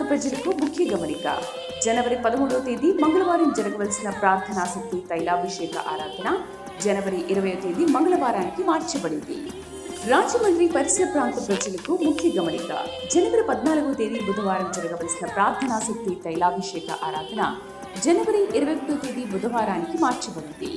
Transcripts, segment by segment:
ప్రజలకు ముఖ్య గమనిక. జనవరి 13వ తేదీ మంగళవారం జరగవలసిన ప్రార్థనాశక్తి తైలాభిషేక ఆరాధన జనవరి 20వ తేదీ మంగళవారానికి మార్చబడింది. రాజమండ్రి పరిసర ప్రాంత ప్రజలకు ముఖ్య గమనిక. జనవరి 14వ తేదీ బుధవారం జరగవలసిన ప్రార్థనాశక్తి తైలాభిషేక ఆరాధన జనవరి 21వ తేదీ బుధవారానికి మార్చబడింది.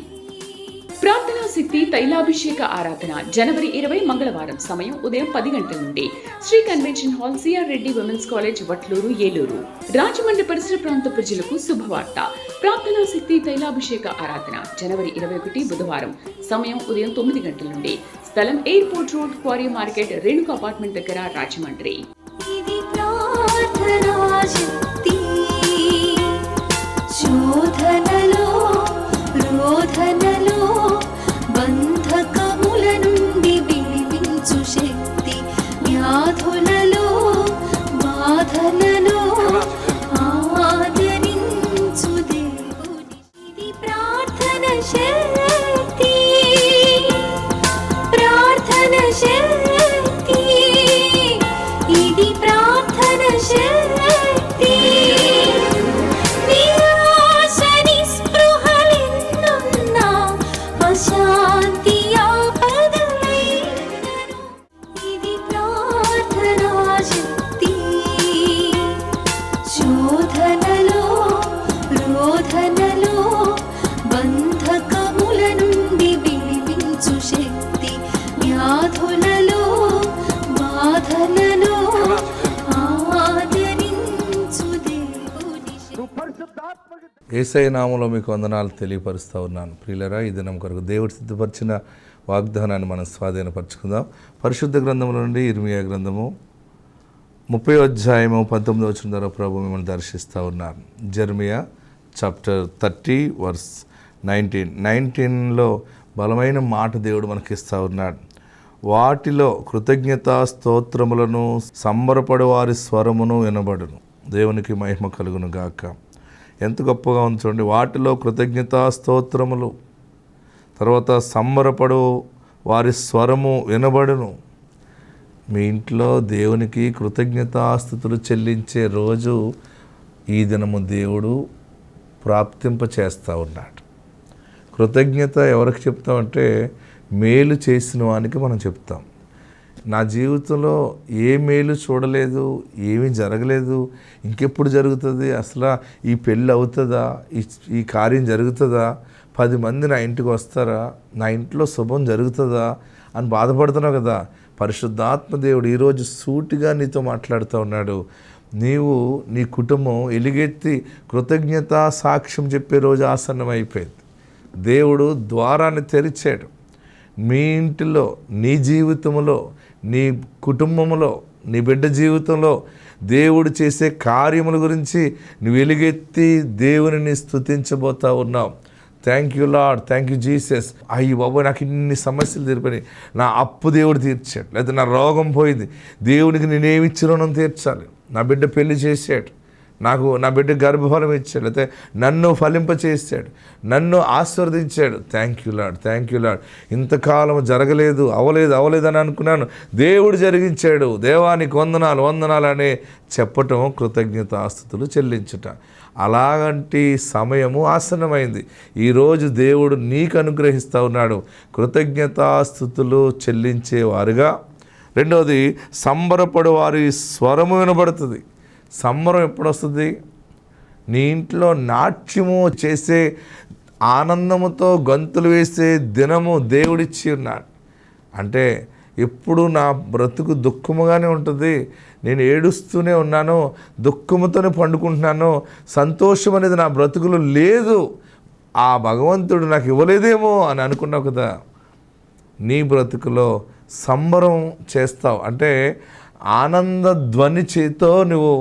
ప్రార్థనా శక్తి తైలాభిషేక ఆరాధన జనవరి 20 మంగళవారం సమయం ఉదయం 10 గంటల నుండి Sri convention hall, CR Reddy women's college, Vatluru, Eluru. Rajahmundry పరిసర ప్రాంత ప్రజలకు శుభవార్త. ప్రార్థనా శక్తి తైలాభిషేక ఆరాధన జనవరి 21 బుధవారం సమయం ఉదయం 9 గంటల నుండి. స్థలం airport road, quarry market, Renuka apartment దగ్గర, రాజమండ్రి. బంధకముల నుండి విడిపించు శక్తి, వ్యాధులలో బాధలలో ఆదరించు దేవుని. ఇది ప్రార్థన శక్తి, ప్రార్థన శక్తి, ఇది ప్రార్థన శక్తి. శాంతి ఆపదలైనను ఇది ప్రార్థనా శక్తి. శోధనలో రోధనలో బంధకముల నుండి విడిపించు శక్తి, వ్యాధులలో బాధలలో ఆదరించు దేవుని. యేసయ్య నామములో మీకు వందనాలు తెలియపరుస్తూ ఉన్నాను. ప్రియులరా, ఈ దినం కొరకు దేవుడు సిద్ధపరిచిన వాగ్దానాన్ని మనం స్వాధీనపరచుకుందాం. పరిశుద్ధ గ్రంథంలో నుండి ఇర్మియా గ్రంథము 30వ అధ్యాయము 19వ వచనం ద్వారా ప్రభు మిమ్మల్ని దర్శిస్తూ ఉన్నాను. జెర్మియా చాప్టర్ 30 వర్స్ 19లో బలమైన మాట దేవుడు మనకిస్తూ ఉన్నాడు. వాటిలో కృతజ్ఞతా స్తోత్రములను సంబరపడు వారి స్వరమును వినబడును. దేవునికి మహిమ కలుగును గాక. ఎంత గొప్పగా ఉంది చూడండి. వాటిలో కృతజ్ఞతా స్తోత్రములు, తర్వాత సంబరపడు వారి స్వరము వినబడును. మీ ఇంట్లో దేవునికి కృతజ్ఞతాస్తుతులు చెల్లించే రోజు ఈ దినము దేవుడు ప్రాప్తింప చేస్తూ ఉన్నాడు. కృతజ్ఞత ఎవరికి చెప్తామంటే మేలు చేసిన వానికి మనం చెప్తాం. నా జీవితంలో ఏ మేలు చూడలేదు, ఏమీ జరగలేదు, ఇంకెప్పుడు జరుగుతుంది, అసలు ఈ పెళ్ళి అవుతుందా, ఈ కార్యం జరుగుతుందా, 10 మంది నా ఇంటికి వస్తారా, నా ఇంట్లో శుభం జరుగుతుందా అని బాధపడుతున్నావు కదా. పరిశుద్ధాత్మ దేవుడు ఈరోజు సూటిగా నీతో మాట్లాడుతూ ఉన్నాడు. నీవు నీ కుటుంబం ఎలుగెత్తి కృతజ్ఞతా సాక్ష్యం చెప్పే రోజు ఆసన్నమైపోయింది. దేవుడు ద్వారాన్ని తెరిచాడు. మీ ఇంటిలో, నీ జీవితంలో, నీ కుటుంబంలో, నీ బిడ్డ జీవితంలో దేవుడు చేసే కార్యముల గురించి నువ్వు ఎలుగెత్తి దేవునిని స్తుతించబోతా ఉన్నావు. Thank you lord, thank you Jesus. అయ్యి బాబు, నాకు ఇన్ని సమస్యలు తీరిపోయి, నా అప్పు దేవుడు తీర్చాడు, లేదా నా రోగం పోయింది, దేవునికి నేనేమిచ్చి రుణం తీర్చాలి, నా బిడ్డ పెళ్లి చేశాడు, నాకు నా బిడ్డ గర్భఫలం ఇచ్చాడు, అయితే నన్ను ఫలింపచేసాడు, నన్ను ఆశీర్వదించాడు. Thank you lord, thank you lord. ఇంతకాలం జరగలేదు, అవలేదని అనుకున్నాను, దేవుడు జరిగించాడు, దేవానికి వందనాలు వందనాలు అనే చెప్పటం కృతజ్ఞతాస్తుతులు చెల్లించుట. అలాగంటి సమయము ఆసన్నమైంది. ఈరోజు దేవుడు నీకు అనుగ్రహిస్తూ ఉన్నాడు కృతజ్ఞతాస్తుతులు చెల్లించేవారుగా. రెండవది, సంబరపడు వారి స్వరము వినబడుతుంది. సంబరం ఎప్పుడు వస్తుంది? నీ ఇంట్లో నాట్యము చేసే, ఆనందముతో గంతులు వేసే దినము దేవుడిచ్చి ఉన్నాడు. అంటే ఎప్పుడు నా బ్రతుకు దుఃఖముగానే ఉంటుంది, నేను ఏడుస్తూనే ఉన్నాను, దుఃఖముతోనే పండుకుంటున్నాను, సంతోషం అనేది నా బ్రతుకులో లేదు, ఆ భగవంతుడు నాకు ఇవ్వలేదేమో అని అనుకున్నావు కదా. నీ బ్రతుకులో సంబరం చేస్తావు. అంటే ఆనంద ధ్వని చేతో నువ్వు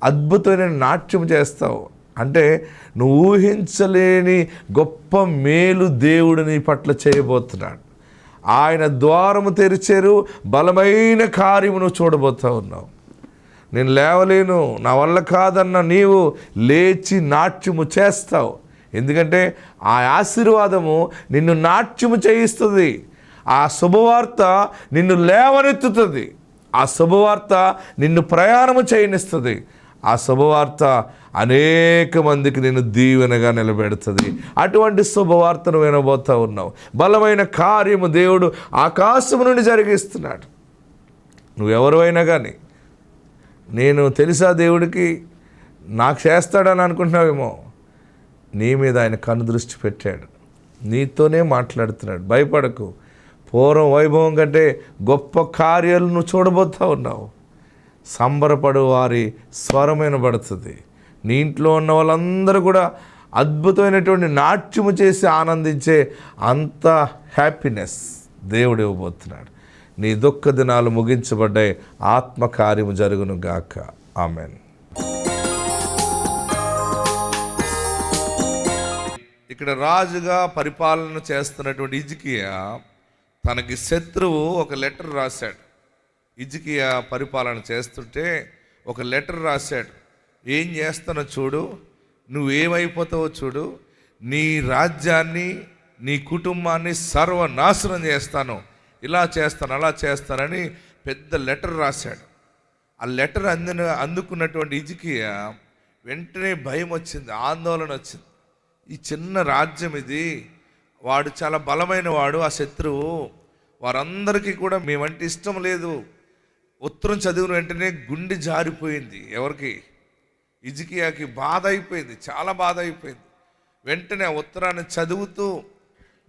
అద్భుతమైన నాట్యం చేస్తావు. అంటే నువ్వు ఊహించలేని గొప్ప మేలు దేవుడు నీ పట్ల చేయబోతున్నాడు. ఆయన ద్వారము తెరిచారు, బలమైన కార్యము నువ్వు చూడబోతూ ఉన్నావు. నేను లేవలేను, నా వల్ల కాదన్న నీవు లేచి నాట్యము చేస్తావు. ఎందుకంటే ఆ ఆశీర్వాదము నిన్ను నాట్యము చేయిస్తుంది. ఆ శుభవార్త నిన్ను లేవనెత్తుతుంది. ఆ శుభవార్త నిన్ను ప్రయాణము చేయనిస్తుంది. ఆ శుభవార్త అనేక మందికి నేను దీవెనగా నిలబెడుతుంది. అటువంటి శుభవార్తను వినబోతా ఉన్నావు. బలమైన కార్యము దేవుడు ఆకాశము నుండి జరిగిస్తున్నాడు. నువ్వెవరైనా కానీ, నేను తెలుసా దేవుడికి, నాకు చేస్తాడని అనుకుంటున్నావేమో, నీ మీద ఆయన కన్ను దృష్టి పెట్టాడు, నీతోనే మాట్లాడుతున్నాడు. భయపడకు. పూర్వం వైభవం కంటే గొప్ప కార్యాలు నువ్వు చూడబోతా ఉన్నావు. సంబరపడు వారి స్వరం వినబడుతుంది. నీ ఇంట్లో ఉన్న వాళ్ళందరూ కూడా అద్భుతమైనటువంటి నాట్యము చేసి ఆనందించే అంత హ్యాపీనెస్ దేవుడు ఇవ్వబోతున్నాడు. నీ దుఃఖ దినాలు ముగించబడ్డాయి. ఆత్మకార్యము జరుగును గాక. ఆమెన్. ఇక్కడ రాజుగా పరిపాలన చేస్తున్నటువంటి హిజ్కియా తనకి శత్రువు ఒక లెటర్ రాశాడు. హిజ్కియా పరిపాలన చేస్తుంటే ఒక లెటర్ రాశాడు. ఏం చేస్తానో చూడు, నువ్వేమైపోతావో చూడు, నీ రాజ్యాన్ని, నీ కుటుంబాన్ని సర్వనాశనం చేస్తాను, ఇలా చేస్తాను, అలా చేస్తానని పెద్ద లెటర్ రాశాడు. ఆ లెటర్ అందుకున్నటువంటి హిజ్కియా వెంటనే భయం వచ్చింది, ఆందోళన వచ్చింది. ఈ చిన్న రాజ్యం ఇది, వాడు చాలా బలమైన వాడు, ఆ శత్రువు, వారందరికీ కూడా మేమంటే ఇష్టం లేదు. ఉత్తరం చదివిన వెంటనే గుండె జారిపోయింది. ఎవరికి? హిజ్కియాకి బాధ అయిపోయింది, చాలా బాధ అయిపోయింది. వెంటనే ఆ ఉత్తరాన్ని చదువుతూ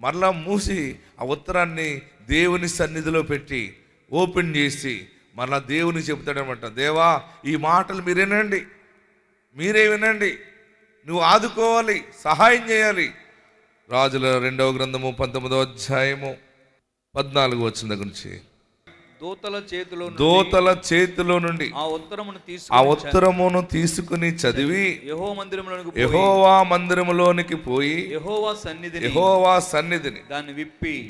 మరలా మూసి ఆ ఉత్తరాన్ని దేవుని సన్నిధిలో పెట్టి ఓపెన్ చేసి మరలా దేవుని చెబుతాడనమాట, దేవా ఈ మాటలు మీరే వినండి, నువ్వు ఆదుకోవాలి, సహాయం చేయాలి. రాజుల 2వ గ్రంథము 19వ అధ్యాయము 14 వచ్చిన దగ్గర నుంచి, దూతల చేతిలో నుండి ఆ ఉత్తరమును తీసుకుని చదివి యెహోవా మందిరములోనికి పోయి యెహోవా సన్నిధిని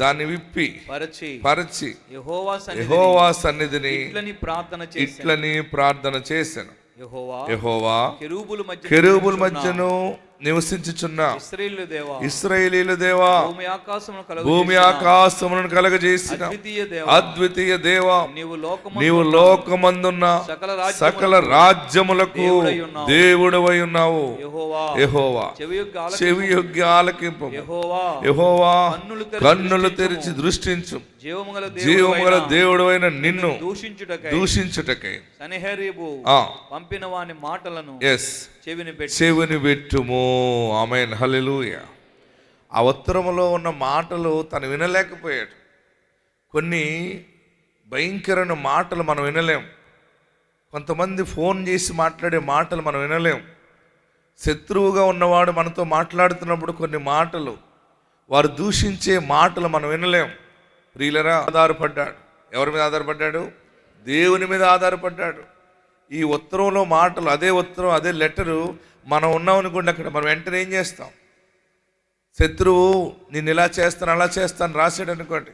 దాన్ని విప్పి పరిచి యెహోవా సన్నిధిని ఇట్లని ప్రార్థన చేశాను. యెహోవా కెరూబుల మధ్యను నివసించుచున్న ఇశ్రాయేలీయుల దేవా, భూమి ఆకాశములను కలగజేసిన అద్వితీయ దేవా, నీవు లోకమందున్న సకల రాజ్యములకు దేవుడవై ఉన్నావు. యెహోవా చెవియొగ్గి ఆలకింపు. యెహోవా కన్నులు తెరిచి దృష్టించు. జీవముగల దేవుడవైన నిన్ను దూషించుటకై పంపిన వాని మాటలను చెవిని పెట్టుము. ఆమేన్, హల్లెలూయా. ఆ ఉత్తరములో ఉన్న మాటలు తను వినలేకపోయాడు. కొన్ని భయంకరమైన మాటలు మనం వినలేం. కొంతమంది ఫోన్ చేసి మాట్లాడే మాటలు మనం వినలేం. శత్రువుగా ఉన్నవాడు మనతో మాట్లాడుతున్నప్పుడు కొన్ని మాటలు, వారు దూషించే మాటలు మనం వినలేం. ప్రియులరా, ఆధారపడ్డాడు. ఎవరి మీద ఆధారపడ్డాడు? దేవుని మీద ఆధారపడ్డాడు. ఈ ఉత్తరంలో మాటలు, అదే ఉత్తరం, అదే లెటరు మనం ఉన్నాం అనుకోండి, అక్కడ మనం వెంటనే ఏం చేస్తాం? శత్రువు నేను ఇలా చేస్తాను, అలా చేస్తాను రాశాడు అనుకోండి,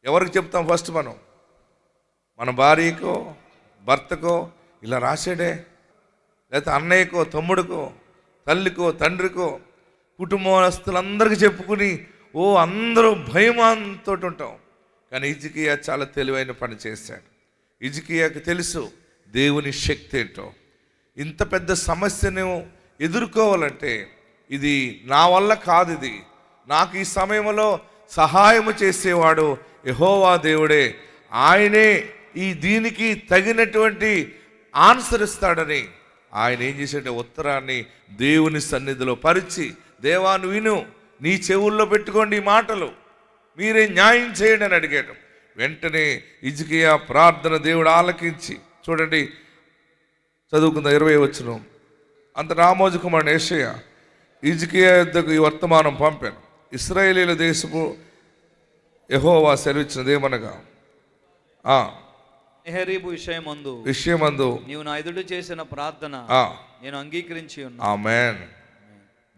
ఎవరికి చెప్తాం? ఫస్ట్ మన భార్యకో భర్తకో ఇలా రాశాడే, లేకపోతే అన్నయ్యకో తమ్ముడికో తల్లికో తండ్రికో కుటుంబస్తులందరికీ చెప్పుకుని అందరూ భయమాంతో ఉంటాం. కానీ హిజ్కియా చాలా తెలివైన పని చేశాడు. హిజ్కియాకి తెలుసు దేవుని శక్తి ఏంటో. ఇంత పెద్ద సమస్యను ఎదుర్కోవాలంటే ఇది నా వల్ల కాదు, ఇది నాకు ఈ సమయంలో సహాయము చేసేవాడు యెహోవా దేవుడే, ఆయనే ఈ దీనికి తగినటువంటి ఆన్సర్ ఇస్తాడని ఆయన ఏం చేశాడు? ఉత్తరాన్ని దేవుని సన్నిధిలో పరిచి, దేవా నువ్వు విను, నీ చెవుల్లో పెట్టుకోండి ఈ మాటలు, మీరే న్యాయం చేయండి అని అడిగాడు. వెంటనే హిజ్కియా ప్రార్థన దేవుడు ఆలకించి, చూడండి చదువుకుందాం 20 వచనం. అంత రామోజు కుమారుడు యెషయా హిజ్కియా యొద్దకు ఈ వర్తమానం పంపాను. ఇశ్రాయేలీయుల దేశపు యెహోవా సెలవిచ్చినది ఏమనగా, విషయమందు నీవు నా ఎదుట చేసిన ప్రార్థన నేను అంగీకరించి ఉన్నా. ఆమేన్.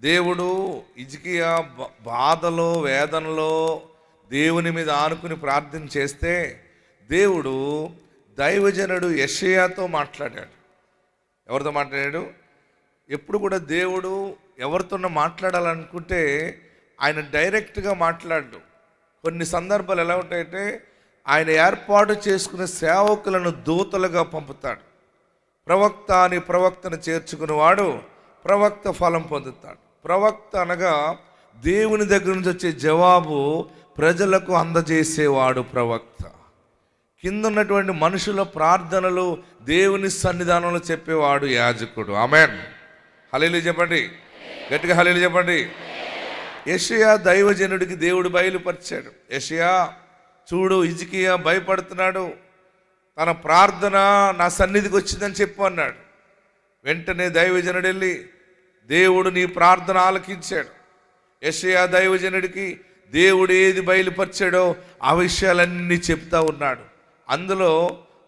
దేవుడు హిజ్కియా బాధలో వేదనలో దేవుని మీద ఆనుకుని ప్రార్థన చేస్తే దేవుడు దైవజనుడు యెషయాతో మాట్లాడాడు. ఎవరితో మాట్లాడాడు? ఎప్పుడు కూడా దేవుడు ఎవరితో మాట్లాడాలనుకుంటే ఆయన డైరెక్ట్గా మాట్లాడు. కొన్ని సందర్భాలు ఎలా ఉంటాయంటే ఆయన ఏర్పాటు చేసుకునే సేవకులను దూతలుగా పంపుతాడు. ప్రవక్త అని ప్రవక్తను చేర్చుకునేవాడు ప్రవక్త ఫలం పొందుతాడు. ప్రవక్త అనగా దేవుని దగ్గర నుంచి వచ్చే జవాబు ప్రజలకు అందజేసేవాడు ప్రవక్త. కింద ఉన్నటువంటి మనుషుల ప్రార్థనలు దేవుని సన్నిధానంలో చెప్పేవాడు యాజకుడు. ఆమేన్. హల్లెలూయా చెప్పండి, గట్టిగా హల్లెలూయా చెప్పండి. యెషయా దైవజనుడికి దేవుడు బయలుపరిచాడు. యెషయా చూడు, హిజ్కియా భయపడుతున్నాడు, తన ప్రార్థన నా సన్నిధికి వచ్చిందని చెప్పు అన్నాడు. వెంటనే దైవజనుడు వెళ్ళి దేవుడు నీ ప్రార్థన ఆలకించాడు. యెషయా దైవజనుడికి దేవుడు ఏది బయలుపరిచాడో ఆ విషయాలన్నీ చెప్తా ఉన్నాడు. అందులో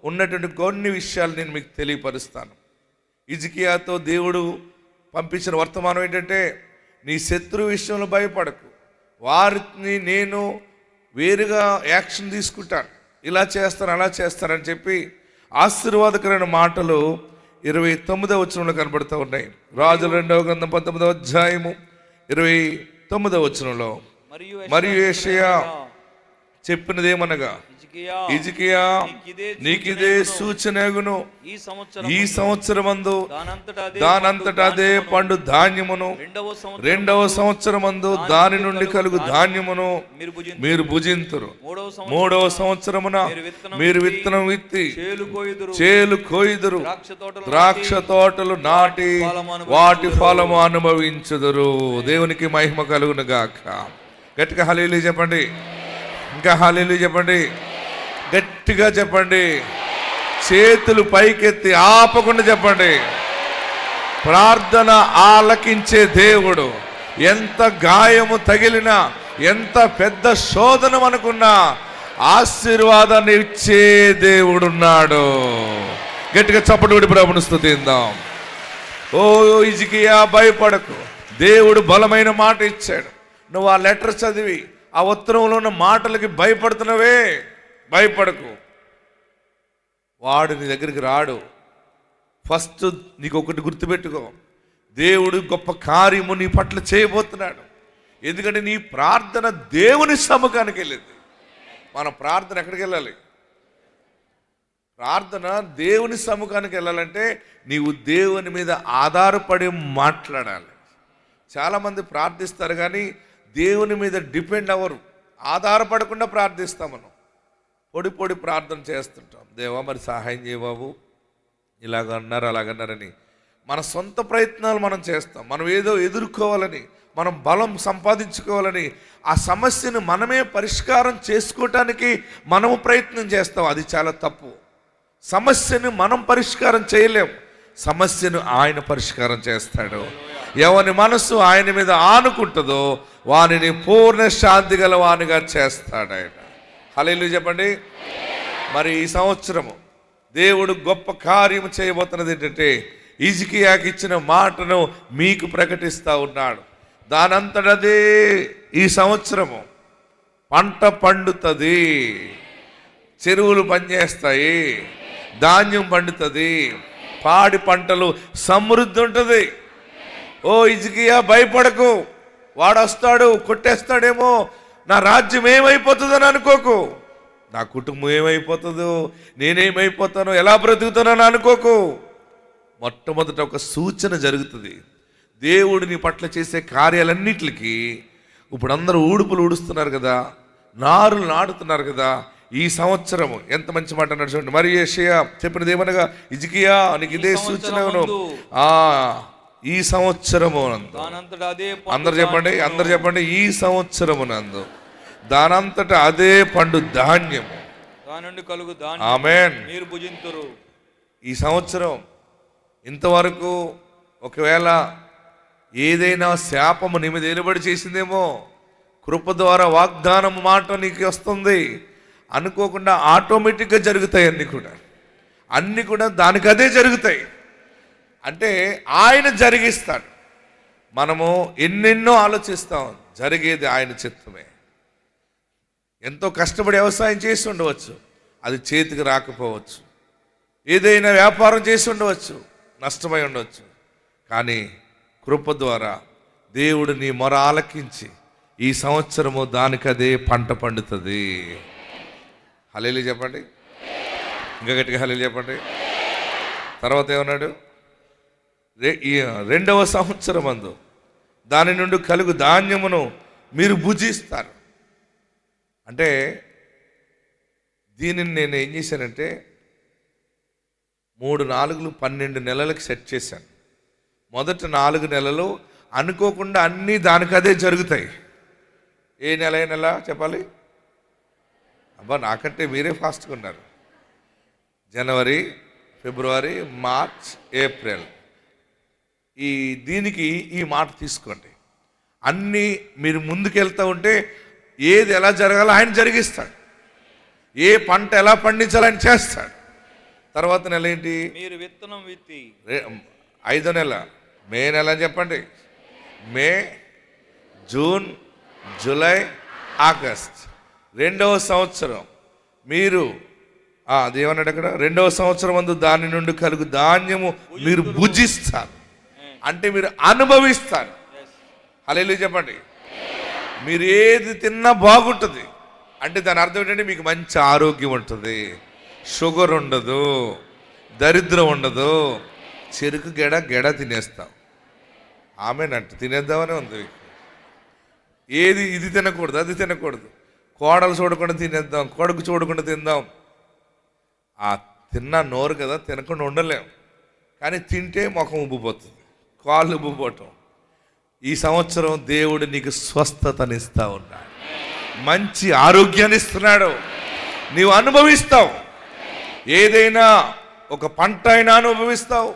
ఉన్నటువంటి కొన్ని విషయాలు నేను మీకు తెలియపరుస్తాను. హిజ్కియాతో దేవుడు పంపించిన వర్తమానం ఏంటంటే, నీ శత్రువు విషయంలో భయపడకు, వారిని నేను వేరుగా యాక్షన్ తీసుకుంటాను, ఇలా చేస్తాను అలా చేస్తానని చెప్పి ఆశీర్వాదకరమైన మాటలు 29వ వచనంలో కనబడుతూ ఉన్నాయి. రాజుల 2వ గ్రంథం 19వ అధ్యాయము 29వ వచనంలో మరియు యెషయా చెప్పినదేమనగా, హిజ్కియా నీకిదే సూచనగును, ఈ సంవత్సరమందు దానంతట అదే పండు ధాన్యమును, రెండవ సంవత్సరమందు దాని నుండి కలుగు ధాన్యమును మీరు భుజింతురు, మూడవ సంవత్సరమున మీరు విత్తనం విత్తి చేలు కోయుదురు, ద్రాక్ష తోటలు నాటి వాటి ఫలము అనుభవించుదురు. దేవునికి మహిమ కలుగును గాక. గట్టిగా హల్లెలూయా చెప్పండి, ఇంకా హల్లెలూయా చెప్పండి, గట్టిగా చెప్పండి, చేతులు పైకెత్తి ఆపకుండా చెప్పండి. ప్రార్థన ఆలకించే దేవుడు, ఎంత గాయము తగిలినా, ఎంత పెద్ద శోధన అనుకున్నా ఆశీర్వాదాన్ని ఇచ్చే దేవుడున్నాడు. గట్టిగా చప్పటి కొట్టి ప్రభువును స్తుతిద్దాం. ఓ హిజ్కియా భయపడకు, దేవుడు బలమైన మాట ఇచ్చాడు. నువ్వు ఆ లెటర్ చదివి ఆ ఉత్తరంలో ఉన్న మాటలకి భయపడుతున్నావే, భయపడకు. వాడు నీ దగ్గరికి రాడు. ఫస్ట్ నీకు ఒకటి గుర్తుపెట్టుకో, దేవుడు గొప్ప కార్యము నీ పట్ల చేయబోతున్నాడు. ఎందుకంటే నీ ప్రార్థన దేవుని సముఖానికి వెళ్ళింది. మన ప్రార్థన ఎక్కడికి వెళ్ళాలి? ప్రార్థన దేవుని సముఖానికి వెళ్ళాలంటే నీవు దేవుని మీద ఆధారపడి మాట్లాడాలి. చాలామంది ప్రార్థిస్తారు కానీ దేవుని మీద డిపెండ్ అవ్వరు, ఆధారపడకుండా ప్రార్థిస్తాం. మనం పొడి ప్రార్థన చేస్తుంటాం. దేవా మరి సహాయం చేయబాబు, ఇలాగన్నారు అలాగన్నారని మన సొంత ప్రయత్నాలు మనం చేస్తాం. మనం ఏదో ఎదుర్కోవాలని, మనం బలం సంపాదించుకోవాలని, ఆ సమస్యను మనమే పరిష్కారం చేసుకోవటానికి మనము ప్రయత్నం చేస్తాం. అది చాలా తప్పు. సమస్యను మనం పరిష్కారం చేయలేం, సమస్యను ఆయన పరిష్కారం చేస్తాడు. ఎవని మనసు ఆయన మీద ఆనుకుంటుందో వానిని పూర్ణ శాంతి గల వానిగా చేస్తాడు ఆయన. హల్లెలూయా చెప్పండి. మరి ఈ సంవత్సరము దేవుడు గొప్ప కార్యం చేయబోతున్నది ఏంటంటే, హిజ్కియాకి ఇచ్చిన మాటను మీకు ప్రకటిస్తూ ఉన్నాడు. దానంతటదే ఈ సంవత్సరము పంట పండుతుంది, చెరువులు పనిచేస్తాయి, ధాన్యం పండుతుంది, పాడి పంటలు సమృద్ధి ఉంటుంది. ఓ హిజ్కియా భయపడకు, వాడు వస్తాడు కొట్టేస్తాడేమో, నా రాజ్యం ఏమైపోతుందని అనుకోకు, నా కుటుంబం ఏమైపోతుందో, నేనేమైపోతానో, ఎలా బ్రతుకుతానని అనుకోకు. మొట్టమొదట ఒక సూచన జరుగుతుంది. దేవుడు నీ పట్ల చేసే కార్యాలన్నిటికీ ఇప్పుడు అందరూ ఊడుపులు ఊడుస్తున్నారు కదా, నారులు నాడుతున్నారు కదా. ఈ సంవత్సరము ఎంత మంచి మాట అన్నాడు చూడండి. మరి యెషయా చెప్పినది ఏమనగా, హిజ్కియా నీకు ఇదే సూచనను ఈ సంవత్సరము నందు, అందరు చెప్పండి, ఈ సంవత్సరము నందు దానంతట అదే పండు ధాన్యము ఆమేన్ మీరు భుజింతురు. ఈ సంవత్సరం ఇంతవరకు ఒకవేళ ఏదైనా శాపము నీ మీద ఏలుబడి చేసిందేమో, కృప ద్వారా వాగ్దానం మాట నీకు వస్తుంది, అనుకోకుండా ఆటోమేటిక్గా జరుగుతాయి. అన్నీ కూడా దానికి అదే జరుగుతాయి. అంటే ఆయన జరిగిస్తాడు. మనము ఎన్నెన్నో ఆలోచిస్తాం, జరిగేది ఆయన చిత్తమే. ఎంతో కష్టపడి వ్యవసాయం చేసి ఉండవచ్చు, అది చేతికి రాకపోవచ్చు. ఏదైనా వ్యాపారం చేసి ఉండవచ్చు, నష్టమై ఉండవచ్చు. కానీ కృప ద్వారా దేవుడు నీ మొర ఆలకించి ఈ సంవత్సరము దానికదే పంట పండుతుంది. హల్లెలూయా చెప్పండి, ఇంకా గట్టిగా హల్లెలూయా చెప్పండి. తర్వాత ఏమన్నాడు? ఈ 2వ సంవత్సరమందు దాని నుండి కలుగు ధాన్యమును మీరు భుజిస్తారు. అంటే దీనిని నేను ఏం చేశానంటే 3 4 12 నెలలకు సెట్ చేశాను. మొదటి 4 నెలలు అనుకోకుండా అన్నీ దానికదే జరుగుతాయి. ఏ నెల చెప్పాలి? అబ్బా, నాకంటే మీరే ఫాస్ట్గా ఉన్నారు. జనవరి, ఫిబ్రవరి, మార్చ్, ఏప్రిల్. దీనికి ఈ మాట తీసుకోండి. అన్నీ మీరు ముందుకెళ్తూ ఉంటే ఏది ఎలా జరగాలో ఆయన జరిగిస్తాడు. ఏ పంట ఎలా పండించాలో ఆయన చేస్తాడు. తర్వాత నెల ఏంటి? మీరు విత్తనం విత్తి 5వ నెల మే నెల అని చెప్పండి. మే, జూన్, జూలై, ఆగస్ట్. 2వ సంవత్సరం మీరు అదేమన్నాడు అక్కడ? 2వ సంవత్సరం అందు దాని నుండి కలుగు ధాన్యము మీరు భుజిస్తారు. అంటే మీరు అనుభవిస్తారు. హల్లెలూయా చెప్పండి. మీరు ఏది తిన్నా బాగుంటుంది అంటే దాని అర్థం ఏంటంటే మీకు మంచి ఆరోగ్యం ఉంటుంది, షుగర్ ఉండదు, దరిద్రం ఉండదు. చెరుకు గెడ తినేస్తాం. ఆమెనంట తినేద్దామనే ఉంది. ఏది ఇది తినకూడదు, అది తినకూడదు. కోడలు చూడకుండా తినేద్దాం, కొడుకు చూడకుండా తిందాం. తిన్నా నోరు కదా, తినకుండా ఉండలేం. కానీ తింటే ముఖం ఉబ్బిపోతుంది, కాళ్ళు ఉబ్బిపోవటం. ఈ సంవత్సరం దేవుడు నీకు స్వస్థతనిస్తా ఉన్నాడు, మంచి ఆరోగ్యాన్ని ఇస్తున్నాడు. నీవు అనుభవిస్తావు. ఏదైనా ఒక పంట అయినా అనుభవిస్తావు.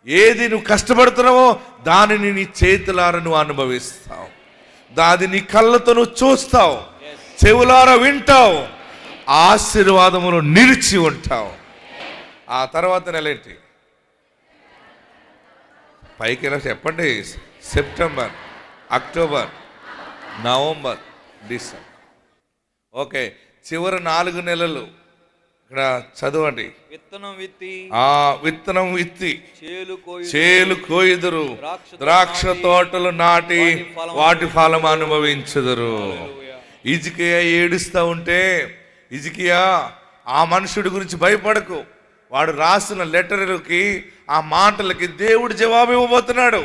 ఏది నువ్వు కష్టపడుతున్నావో దానిని నీ చేతులారా నువ్వు అనుభవిస్తావు. దాది నీ కళ్ళతో నువ్వు చూస్తావు, చెవులారా వింటావు, ఆశీర్వాదమును నిలిచి ఉంటావు. ఆ తర్వాత నెల ఏంటి? పైకి ఎలా చెప్పండి? September, October, November, December. Okay, చివరి 4 నెలలు ఇక్కడ చదవండి. విత్తనం విత్తి విత్తనం విత్తి చేలు కోయుదురు, ద్రాక్ష తోటలు నాటి వాటి ఫలం అనుభవించుదురు. హిజ్కియా ఏడుస్తూ ఉంటే, హిజ్కియా ఆ మనుషుడి గురించి భయపడకు, వాడు రాసిన లెటర్లకి ఆ మాటలకి దేవుడు జవాబు ఇవ్వబోతున్నాడు.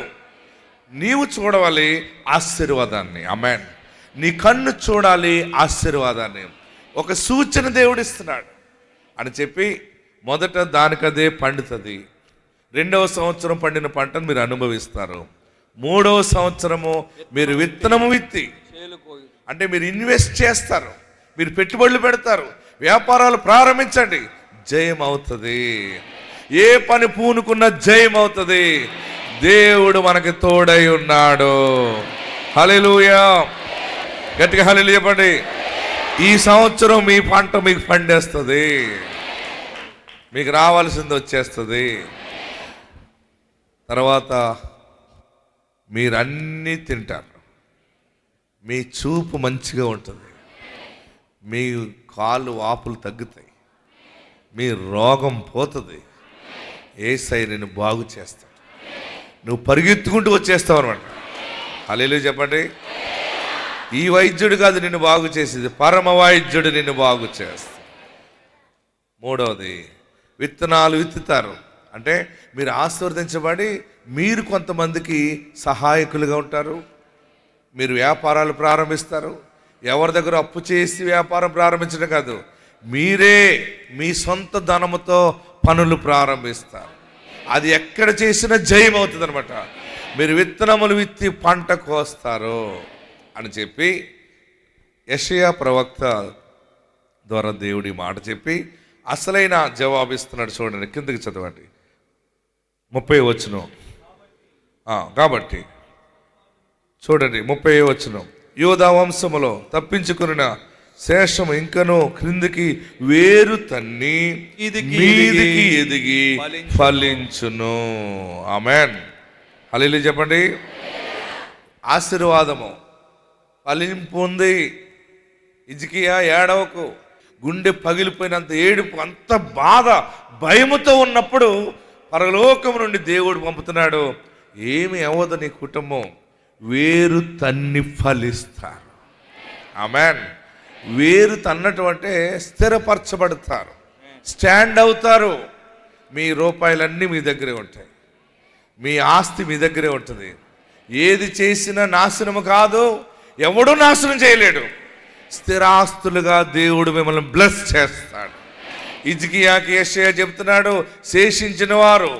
నీవు చూడాలి ఆశీర్వాదాన్ని. ఆమేన్. నీ కన్ను చూడాలి ఆశీర్వాదాన్ని. ఒక సూచన దేవుడు ఇస్తున్నాడు అని చెప్పి మొదట దానికదే పండుతుంది. 2వ సంవత్సరం పండిన పంటను మీరు అనుభవిస్తారు. 3వ సంవత్సరము మీరు విత్తనము విత్తి అంటే మీరు ఇన్వెస్ట్ చేస్తారు, మీరు పెట్టుబడులు పెడతారు, వ్యాపారాలు ప్రారంభించండి, జయం అవుతుంది. ఏ పని పూనుకున్న జయం అవుతుంది. దేవుడు మనకి తోడై ఉన్నాడు. హల్లెలూయా, గట్టిగా హల్లెలూయా చెప్పండి. ఈ సంవత్సరం మీ పంట మీకు పండేస్తుంది, మీకు రావాల్సింది వచ్చేస్తుంది. తర్వాత మీరన్నీ తింటారు, మీ చూపు మంచిగా ఉంటుంది, మీ కాళ్ళు వాపులు తగ్గుతాయి, మీ రోగం పోతుంది. యేసయ్య నిన్ను బాగు చేస్తాడు. నువ్వు పరిగెత్తుకుంటూ వచ్చేస్తావు అనమాట. హల్లెలూయా చెప్పండి. ఈ వైద్యుడు కాదు నిన్ను బాగు చేసేది, పరమ వైద్యుడు నిన్ను బాగు చేస్తాడు. 3వది విత్తనాలు విత్తుతారు అంటే మీరు ఆశీర్వదించబడి మీరు కొంతమందికి సహాయకులుగా ఉంటారు. మీరు వ్యాపారాలు ప్రారంభిస్తారు. ఎవరి దగ్గర అప్పు చేసి వ్యాపారం ప్రారంభించడం కాదు, మీరే మీ సొంత ధనముతో పనులు ప్రారంభిస్తారు. అది ఎక్కడ చేసినా జయం అవుతుంది అనమాట. మీరు విత్తనములు విత్తి పంట కోస్తారు అని చెప్పి యెషయా ప్రవక్త ద్వారా దేవుడి మాట చెప్పి అసలైన జవాబిస్తున్నాడు. చూడండి, కిందకి చదవండి 30వ వచనం. కాబట్టి చూడండి 30వ వచనం. యోధా వంశములో తప్పించుకున్న శేషము ఇంకను క్రిందికి వేరు తన్ని మీదికి ఎదిగి ఫలించును. ఆమేన్. హల్లెలూయా చెప్పండి. ఆశీర్వాదము ఫలింపు ఉంది. హిజ్కియా ఏడవకు, గుండె పగిలిపోయినంత ఏడుపు, అంత బాధ భయముతో ఉన్నప్పుడు పరలోకం నుండి దేవుడు పంపుతున్నాడు, ఏమి అవ్వదు నీ కుటుంబం, వేరు తన్ని ఫలిస్తారు. ఆమేన్. వేరు తన్నటం అంటే స్థిరపరచబడతారు, స్టాండ్ అవుతారు. మీ రూపాయలన్నీ మీ దగ్గరే ఉంటాయి, మీ ఆస్తి మీ దగ్గరే ఉంటుంది. ఏది చేసినా నాశనము కాదు, ఎవడూ నాశనం చేయలేడు. స్థిరాస్తులుగా దేవుడు మిమ్మల్ని బ్లెస్ చేస్తాడు. హిజ్కియాకి యెషయా చెప్తున్నాడు, శేషించిన వారు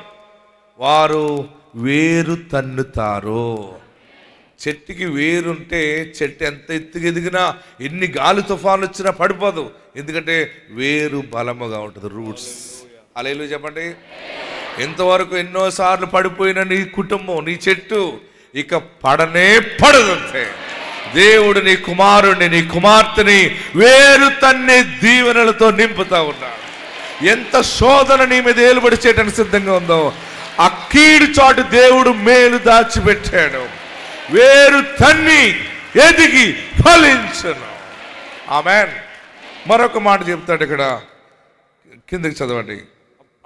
వేరు తన్నుతారు. చెట్టుకి వేరుంటే చెట్టు ఎంత ఎత్తుకు ఎదిగినా, ఎన్ని గాలి తుఫాన్లు వచ్చినా పడిపోదు, ఎందుకంటే వేరు బలముగా ఉంటుంది, రూట్స్. హల్లెలూయా చెప్పండి. ఎంతవరకు ఎన్నోసార్లు పడిపోయిన నీ కుటుంబం, నీ చెట్టు ఇక పడనే పడదంతే. దేవుడు నీ కుమారుణ్ణి, నీ కుమార్తెని వేరు తన్నే దీవెనలతో నింపుతా ఉన్నాడు. ఎంత శోధన నీ మీద ఏలుబడి చేయడానికి సిద్ధంగా ఉందో, ఆ కీడు చాటు దేవుడు మేలు దాచిపెట్టాడు. వేరు తన్ని ఎదిగి ఫలించును. ఆమేన్. మరొక మాట చెప్తాడు ఇక్కడ, కిందకి చదవండి.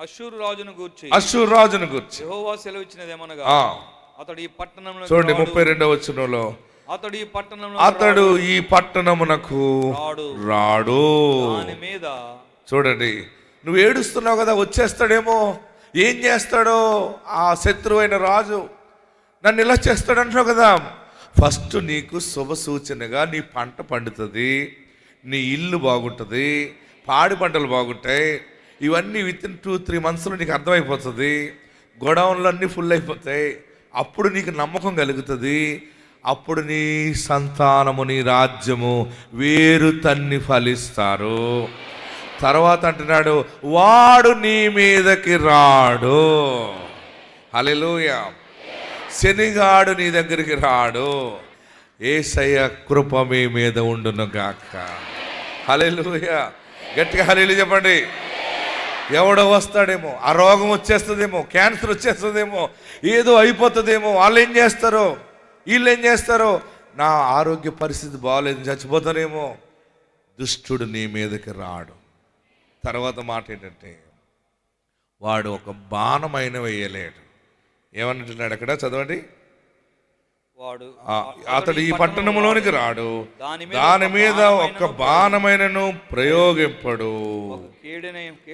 అష్షూరు రాజును గూర్చి యెహోవా సెలవిచ్చినదేమనగా, అతడు ఈ పట్టణంలో, చూడండి 32వ వచనంలో, అతడు ఈ పట్టణమునకు రాడు. దాని మీద, చూడండి, నువ్వు ఏడుస్తున్నావు కదా, వచ్చేస్తాడేమో, ఏం చేస్తాడో ఆ శత్రువైన రాజు, నన్ను ఇలా చేస్తాడంటున్నావు కదా. ఫస్ట్ నీకు శుభ సూచనగా నీ పంట పండుతుంది, నీ ఇల్లు బాగుంటుంది, పాడి పంటలు బాగుంటాయి. ఇవన్నీ వితిన్ 2-3 మంత్స్లో నీకు అర్థమైపోతుంది. గొడవన్లు అన్నీ ఫుల్ అయిపోతాయి. అప్పుడు నీకు నమ్మకం కలుగుతుంది. అప్పుడు నీ సంతానము, నీ రాజ్యము వేరు తన్ని ఫలిస్తారు. తర్వాత అంటున్నాడు, వాడు నీ మీదకి రాడు. హల్లెలూయా. శనిగాడు నీ దగ్గరికి రాడు. యేసయ్య కృప మీ మీద ఉండును గాక. హల్లెలూయా. గట్టిగా హల్లెలూయా చెప్పండి. ఎవడో వస్తాడేమో, ఆ రోగం వచ్చేస్తుందేమో, క్యాన్సర్ వచ్చేస్తుందేమో, ఏదో అయిపోతుందేమో, వాళ్ళు ఏం చేస్తారో, వీళ్ళు ఏం చేస్తారో, నా ఆరోగ్య పరిస్థితి బాగాలేదు, చచ్చిపోతానేమో. దుష్టుడు నీ మీదకి రాడు. తర్వాత మాట ఏంటంటే, వాడు ఒక బాణమైన వేయలేడు. ఏమన్నట్టున్నాడు అక్కడ, చదవండి. అతడు ఈ పట్టణంలోనికి రాడు, దాని మీద ఒక బాణమైనను ప్రయోగింపడు,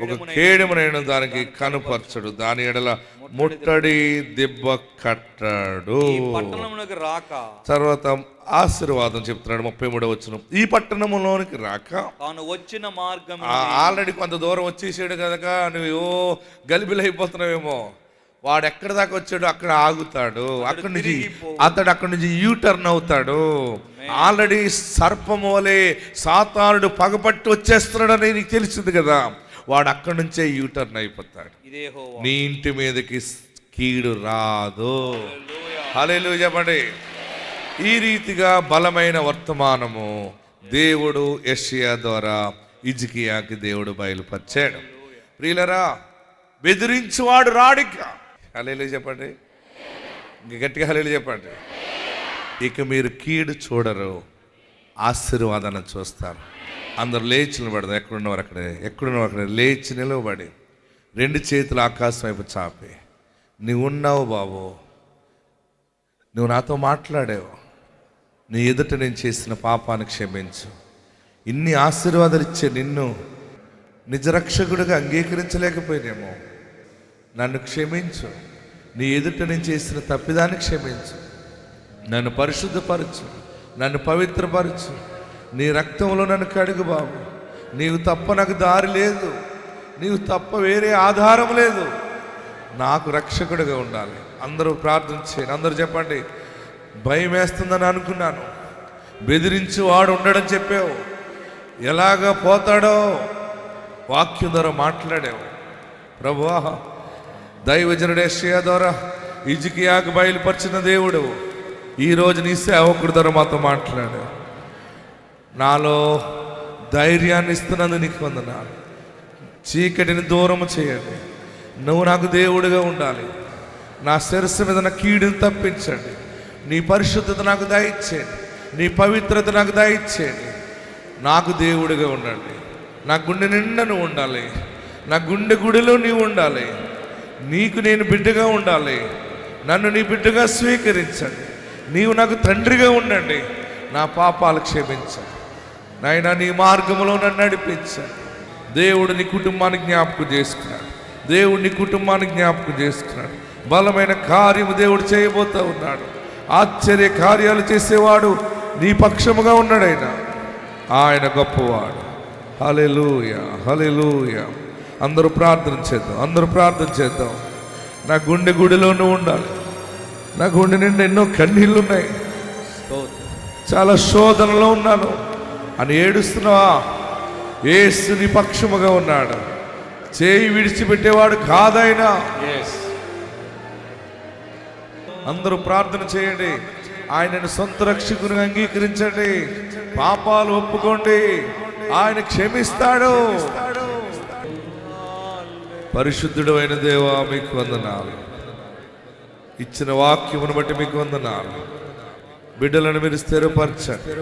ఒక కేడెమునైన దానికి కనుపరచడు, దాని ఎడల ముట్టడి దెబ్బ కట్టడు. తర్వాత ఆశీర్వాదం చెప్తున్నాడు 33వ వచనం. ఈ పట్టణంలోనికి రాక, తాను వచ్చిన మార్గం, ఆల్రెడీ కొంత దూరం వచ్చేసాడు కనుక నువ్వు గలిబిలైపోతున్నావేమో. వాడు ఎక్కడి దాకా వచ్చాడు అక్కడ ఆగుతాడు, అక్కడి నుంచి యూటర్న్ అవుతాడు. ఆల్రెడీ సర్పము వలె సాతానుడు పగపట్టి వచ్చేస్తున్నాడని నీకు తెలిసింది కదా, వాడు అక్కడి నుంచే యూటర్న్ అయిపోతాడు. నీ ఇంటి మీదకి కీడు రాదు. హల్లెలూయా చెప్పండి. ఈ రీతిగా బలమైన వర్తమానము దేవుడు యెషయా ద్వారా హిజ్కియాకి దేవుడు బయలుపరిచాడు. ప్రియులరా, బెదిరించువాడు రాడిక. హల్లెలూయా చెప్పండి. ఇంక గట్టిగా హల్లెలూయా చెప్పండి. ఇక మీరు కీడు చూడరు, ఆశీర్వాదాన్ని చూస్తారు. అందరు లేచి నిలబడదు, ఎక్కడున్నవారు అక్కడే లేచి నిలబడి 2 చేతులు ఆకాశం వైపు చాపి, నువ్వు ఉన్నావు బాబు, నువ్వు నాతో మాట్లాడావు, నీ ఎదుట నేను చేసిన పాపాన్ని క్షమించు, ఇన్ని ఆశీర్వాదాలు ఇచ్చే నిన్ను నిజరక్షకుడిగా అంగీకరించలేకపోయినేమో, నన్ను క్షమించు, నీ ఎదుట నేను చేసిన తప్పిదాన్ని క్షమించు, నన్ను పరిశుద్ధపరచు, నన్ను పవిత్రపరచు, నీ రక్తంలో నన్ను కడుగు బాబు, నీవు తప్ప నాకు దారి లేదు, నీవు తప్ప వేరే ఆధారం లేదు, నాకు రక్షకుడిగా ఉండాలి. అందరూ ప్రార్థన చేయండి, అందరూ చెప్పండి. భయం వేస్తుందని అనుకున్నాను, బెదిరించి వాడు ఉండడం చెప్పావు, ఎలాగ పోతాడో వాక్యం ద్వారా మాట్లాడావు ప్రభువా. దైవజనుడు యెషయా ద్వారా హిజ్కియాకు బయలుపరిచిన దేవుడు ఈరోజు నీ సేవకుడి ద్వారా మాతో మాట్లాడావు. నాలో ధైర్యాన్ని ఇస్తున్నందుకు నీకు వందనాలు. చీకటిని దూరం చేయండి, నువ్వు నాకు దేవుడిగా ఉండాలి, నా శిరస్సు మీద నా కీడుని తప్పించండి, నీ పరిశుద్ధత నాకు దయచేయండి, నీ పవిత్రత నాకు దయచేయండి, నాకు దేవుడిగా ఉండండి, నా గుండె నిండా నువ్వు ఉండాలి, నా గుండె గుడిలో నీవు ఉండాలి, నీకు నేను బిడ్డగా ఉండాలి, నన్ను నీ బిడ్డగా స్వీకరించండి, నీవు నాకు తండ్రిగా ఉండండి, నా పాపాలు క్షమించండి నాయనా, నీ మార్గంలో నన్ను నడిపించండి. దేవుడు నీ కుటుంబాన్ని జ్ఞాపకం చేసుకున్నాడు, దేవుడిని కుటుంబాన్ని జ్ఞాపకం చేసుకున్నాడు. బలమైన కార్యము దేవుడు చేయబోతా ఉన్నాడు. ఆశ్చర్య కార్యాలు చేసేవాడు నీ పక్షముగా ఉన్నాడు. ఆయన గొప్పవాడు. హల్లెలూయా, హల్లెలూయా. అందరూ ప్రార్థన చేద్దాం, అందరూ ప్రార్థన చేద్దాం. నా గుండె గుడిలో నువ్వు ఉండాలి. నా గుండె నిండా ఎన్నో కన్నీళ్ళు ఉన్నాయి, చాలా శోధనలో ఉన్నాను అని ఏడుస్తున్నావా? యేసు నీ పక్షముగా ఉన్నాడు. చేయి విడిచిపెట్టేవాడు కాదైనా. అందరూ ప్రార్థన చేయండి. ఆయనను సొంత రక్షకునిగా అంగీకరించండి. పాపాలు ఒప్పుకోండి, ఆయన క్షమిస్తాడు. పరిశుద్ధుడు అయిన దేవా, మీకు వందనాలు. ఇచ్చిన వాక్యమును బట్టి మీకు వందనాలు. బిడ్డలను మీరు స్థిరపరచండి,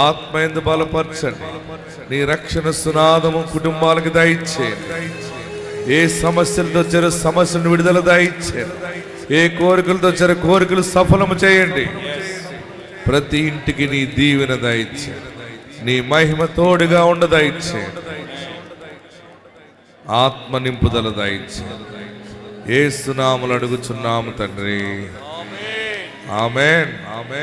ఆత్మయందు బలపరచండి. నీ రక్షణ సునాదము కుటుంబాలకు దయచేయండి. ఏ సమస్యలతో వచ్చారో సమస్యలను విడుదల దయచేయండి. ఏ కోరికలతో వచ్చారో కోరికలు సఫలము చేయండి. ప్రతి ఇంటికి నీ దీవెన దయచేయండి. నీ మహిమ తోడుగా ఉండ దయచేయండి. ఆత్మ నింపుదల దయచేయండి. యేసు నామములో అడుగుచున్నాము తండ్రి. ఆమేన్, ఆమేన్.